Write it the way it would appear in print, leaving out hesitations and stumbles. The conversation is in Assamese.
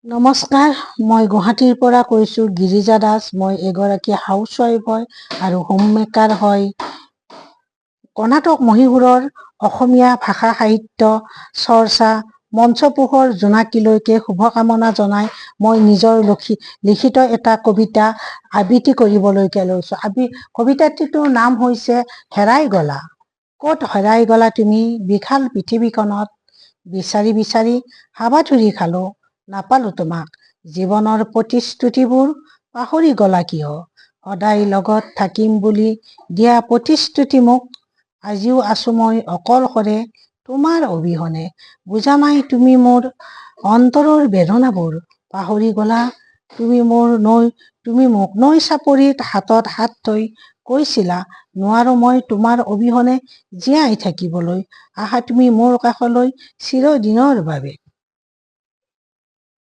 নমস্কাৰ, মই গুৱাহাটীৰ পৰা কৈছোঁ গিৰিজা দাস। মই এগৰাকী হাউচৱাইফ হয় আৰু হোমমেকাৰ হয়। কৰ্ণাটক মহীশূৰৰ অসমীয়া ভাষা সাহিত্য চৰ্চা মঞ্চপোহৰ জোনাকীলৈকে শুভকামনা জনাই মই নিজৰ লিখিত এটা কবিতা আবৃত্তি কৰিবলৈকে লৈছোঁ। কবিতাটিটোৰ নাম হৈছে হেৰাই গলা। ক'ত হেৰাই গলা তুমি বিশাল পৃথিৱীখনত, বিচাৰি বিচাৰি হাবাথুৰি খালো, নাপালো তোমাক। জীৱনৰ প্ৰতিশ্ৰুতিবোৰ পাহৰি গলা কিয়? সদায় লগত থাকিম বুলি দিয়া প্ৰতিশ্ৰুতি মোক, আজিও আছো মই অকলশৰে তোমাৰ অবিহনে। বুজা নাই তুমি মোৰ অন্তৰৰ বেদনাবোৰ, পাহৰি গলা তুমি মোক নৈ চাপৰিত হাতত হাত থৈ কৈছিলা, নোৱাৰো মই তোমাৰ অবিহনে জীয়াই থাকিবলৈ। আহা তুমি মোৰ কাষলৈ চিৰদিনৰ বাবে।